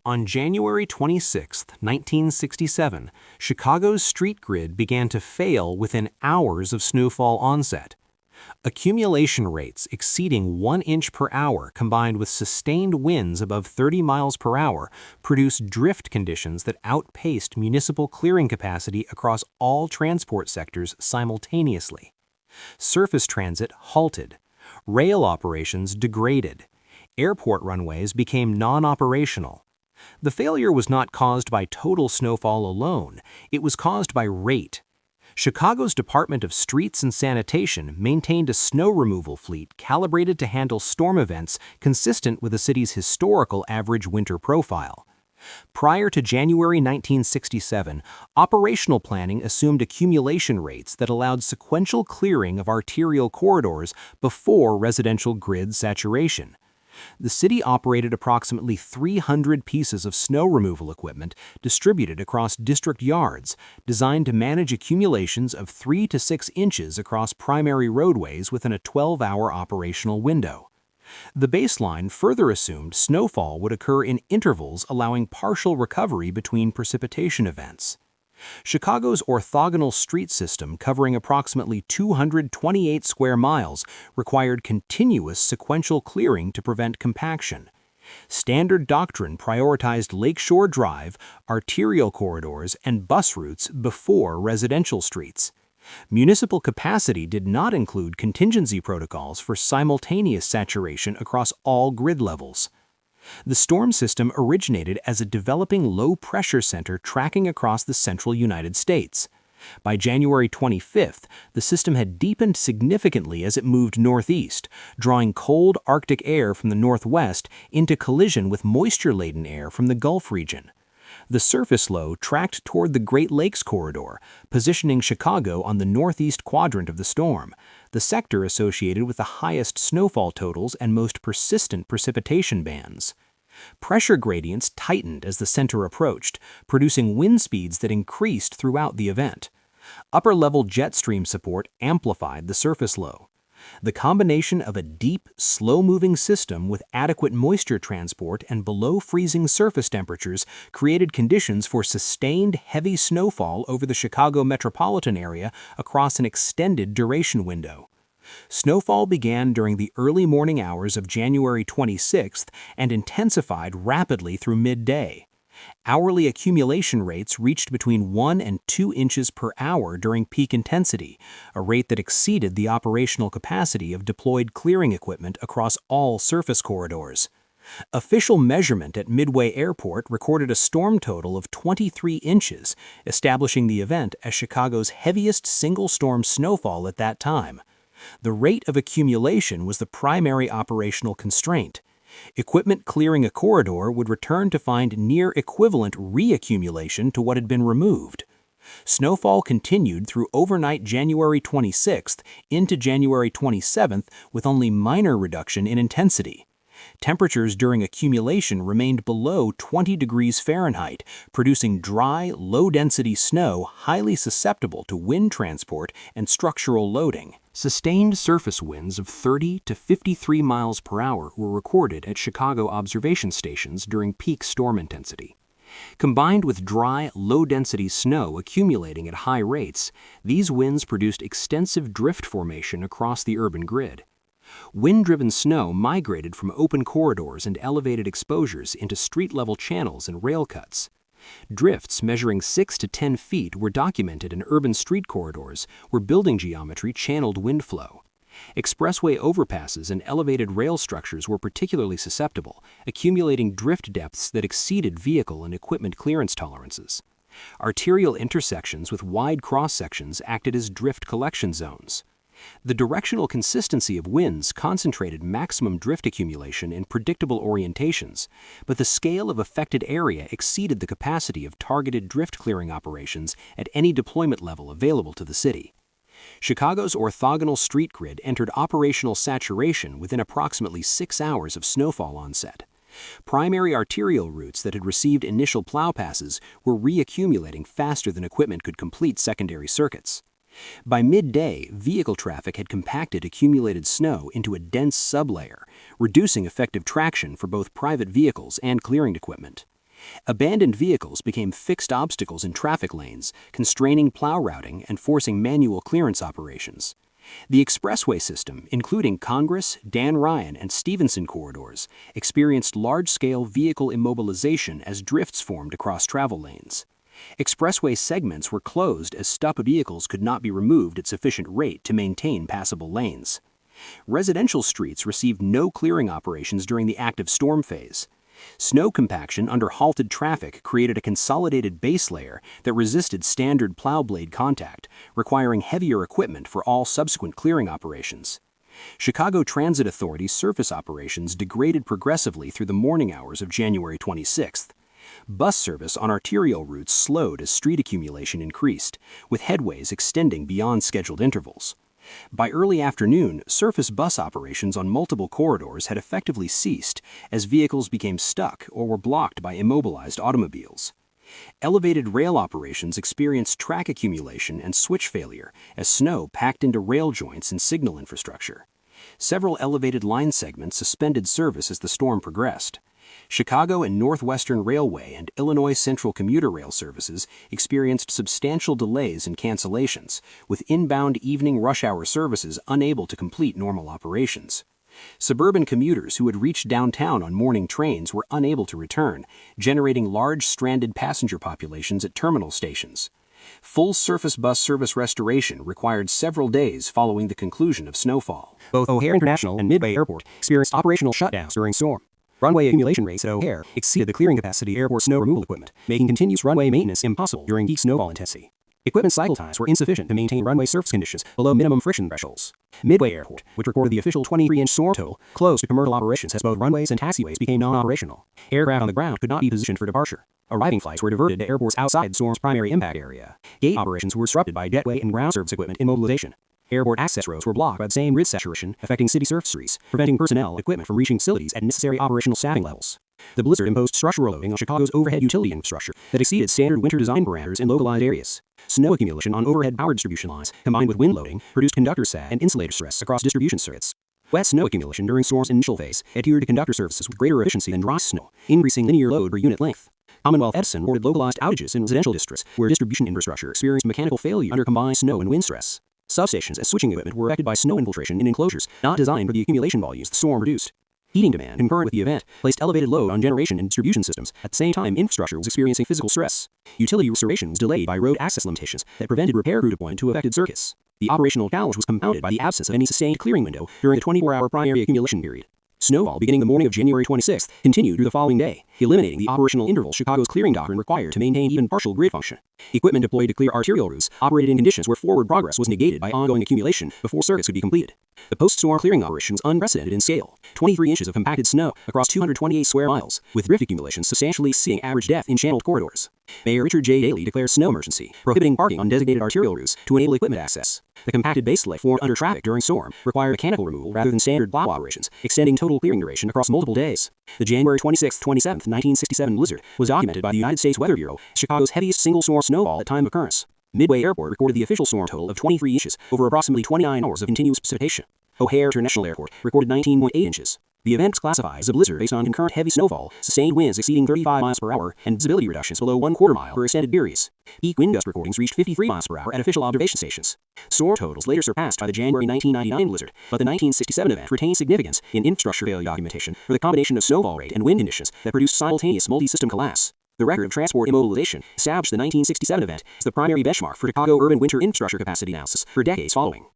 On January 26, 1967, Chicago's street grid began to fail within hours of snowfall onset. Accumulation rates exceeding 1 inch per hour combined with sustained winds above 30 miles per hour produced drift conditions that outpaced municipal clearing capacity across all transport sectors simultaneously. Surface transit halted. Rail operations degraded. Airport runways became non-operational. The failure was not caused by total snowfall alone, it was caused by rate. Chicago's Department of Streets and Sanitation maintained a snow removal fleet calibrated to handle storm events consistent with the city's historical average winter profile. Prior to January 1967, operational planning assumed accumulation rates that allowed sequential clearing of arterial corridors before residential grid saturation. The city operated approximately 300 pieces of snow removal equipment distributed across district yards, designed to manage accumulations of 3 to 6 inches across primary roadways within a 12-hour operational window. The baseline further assumed snowfall would occur in intervals, allowing partial recovery between precipitation events. Chicago's orthogonal street system, covering approximately 228 square miles, required continuous sequential clearing to prevent compaction. Standard doctrine prioritized Lakeshore Drive, arterial corridors, and bus routes before residential streets. Municipal capacity did not include contingency protocols for simultaneous saturation across all grid levels. The storm system originated as a developing low-pressure center tracking across the central United States. By January 25th, the system had deepened significantly as it moved northeast, drawing cold Arctic air from the northwest into collision with moisture-laden air from the Gulf region. The surface low tracked toward the Great Lakes corridor, positioning Chicago on the northeast quadrant of the storm, the sector associated with the highest snowfall totals and most persistent precipitation bands. Pressure gradients tightened as the center approached, producing wind speeds that increased throughout the event. Upper-level jet stream support amplified the surface low. The combination of a deep, slow-moving system with adequate moisture transport and below-freezing surface temperatures created conditions for sustained heavy snowfall over the Chicago metropolitan area across an extended duration window. Snowfall began during the early morning hours of January 26th and intensified rapidly through midday. Hourly accumulation rates reached between 1 and 2 inches per hour during peak intensity, a rate that exceeded the operational capacity of deployed clearing equipment across all surface corridors. Official measurement at Midway Airport recorded a storm total of 23 inches, establishing the event as Chicago's heaviest single-storm snowfall at that time. The rate of accumulation was the primary operational constraint. Equipment clearing a corridor would return to find near-equivalent reaccumulation to what had been removed. Snowfall continued through overnight January 26th into January 27th with only minor reduction in intensity. Temperatures during accumulation remained below 20 degrees Fahrenheit, producing dry, low-density snow highly susceptible to wind transport and structural loading. Sustained surface winds of 30 to 53 miles per hour were recorded at Chicago observation stations during peak storm intensity. Combined with dry, low-density snow accumulating at high rates, these winds produced extensive drift formation across the urban grid. Wind-driven snow migrated from open corridors and elevated exposures into street-level channels and rail cuts. Drifts measuring 6 to 10 feet were documented in urban street corridors where building geometry channeled wind flow. Expressway overpasses and elevated rail structures were particularly susceptible, accumulating drift depths that exceeded vehicle and equipment clearance tolerances. Arterial intersections with wide cross-sections acted as drift collection zones. The directional consistency of winds concentrated maximum drift accumulation in predictable orientations, but the scale of affected area exceeded the capacity of targeted drift clearing operations at any deployment level available to the city. Chicago's orthogonal street grid entered operational saturation within approximately 6 hours of snowfall onset. Primary arterial routes that had received initial plow passes were reaccumulating faster than equipment could complete secondary circuits. By midday, vehicle traffic had compacted accumulated snow into a dense sublayer, reducing effective traction for both private vehicles and clearing equipment. Abandoned vehicles became fixed obstacles in traffic lanes, constraining plow routing and forcing manual clearance operations. The expressway system, including Congress, Dan Ryan, and Stevenson corridors, experienced large-scale vehicle immobilization as drifts formed across travel lanes. Expressway segments were closed as stuck vehicles could not be removed at sufficient rate to maintain passable lanes. Residential streets received no clearing operations during the active storm phase. Snow compaction under halted traffic created a consolidated base layer that resisted standard plow blade contact, requiring heavier equipment for all subsequent clearing operations. Chicago Transit Authority's surface operations degraded progressively through the morning hours of January 26th. Bus service on arterial routes slowed as street accumulation increased, with headways extending beyond scheduled intervals. By early afternoon, surface bus operations on multiple corridors had effectively ceased as vehicles became stuck or were blocked by immobilized automobiles. Elevated rail operations experienced track accumulation and switch failure as snow packed into rail joints and signal infrastructure. Several elevated line segments suspended service as the storm progressed. Chicago and Northwestern Railway and Illinois Central commuter rail services experienced substantial delays and cancellations, with inbound evening rush hour services unable to complete normal operations. Suburban commuters who had reached downtown on morning trains were unable to return, generating large stranded passenger populations at terminal stations. Full surface bus service restoration required several days following the conclusion of snowfall. Both O'Hare International and Midway Airport experienced operational shutdowns during storm. Runway accumulation rates at O'Hare exceeded the clearing capacity of airport snow removal equipment, making continuous runway maintenance impossible during peak snowfall intensity. Equipment cycle times were insufficient to maintain runway surface conditions below minimum friction thresholds. Midway Airport, which recorded the official 23-inch storm total, closed to commercial operations as both runways and taxiways became non-operational. Aircraft on the ground could not be positioned for departure. Arriving flights were diverted to airports outside the storm's primary impact area. Gate operations were disrupted by jetway and ground service equipment immobilization. Airport access roads were blocked by the same grid saturation affecting city surface streets, preventing personnel and equipment from reaching facilities at necessary operational staffing levels. The blizzard imposed structural loading on Chicago's overhead utility infrastructure that exceeded standard winter design parameters in localized areas. Snow accumulation on overhead power distribution lines, combined with wind loading, produced conductor sag and insulator stress across distribution circuits. Wet snow accumulation during storm's initial phase adhered to conductor surfaces with greater efficiency than dry snow, increasing linear load per unit length. Commonwealth Edison reported localized outages in residential districts where distribution infrastructure experienced mechanical failure under combined snow and wind stress. Substations and switching equipment were affected by snow infiltration in enclosures not designed for the accumulation volumes the storm produced. Heating demand, concurrent with the event, placed elevated load on generation and distribution systems. At the same time, infrastructure was experiencing physical stress. Utility restoration was delayed by road access limitations that prevented repair crew deployment to affected circuits. The operational challenge was compounded by the absence of any sustained clearing window during the 24-hour primary accumulation period. Snowfall beginning the morning of January 26th continued through the following day, eliminating the operational interval Chicago's clearing doctrine required to maintain even partial grid function. Equipment deployed to clear arterial routes operated in conditions where forward progress was negated by ongoing accumulation before circuits could be completed. The post-storm clearing operation was unprecedented in scale, 23 inches of compacted snow across 228 square miles, with drift accumulation substantially exceeding average depth in channeled corridors. Mayor Richard J. Daley declared snow emergency, prohibiting parking on designated arterial routes to enable equipment access. The compacted base layer formed under traffic during storm required mechanical removal rather than standard plow operations, extending total clearing duration across multiple days. The January 26-27, 1967 blizzard was documented by the United States Weather Bureau as Chicago's heaviest single-storm snowfall at time of occurrence. Midway Airport recorded the official storm total of 23 inches over approximately 29 hours of continuous precipitation. O'Hare International Airport recorded 19.8 inches. The event was classified as a blizzard based on concurrent heavy snowfall, sustained winds exceeding 35 miles per hour, and visibility reductions below 1/4 mile per extended periods. Peak wind gust recordings reached 53 miles per hour at official observation stations. Storm totals later surpassed by the January 1999 blizzard, but the 1967 event retained significance in infrastructure failure documentation for the combination of snowfall rate and wind conditions that produced simultaneous multi-system collapse. The record of transport immobilization established the 1967 event as the primary benchmark for Chicago urban winter infrastructure capacity analysis for decades following.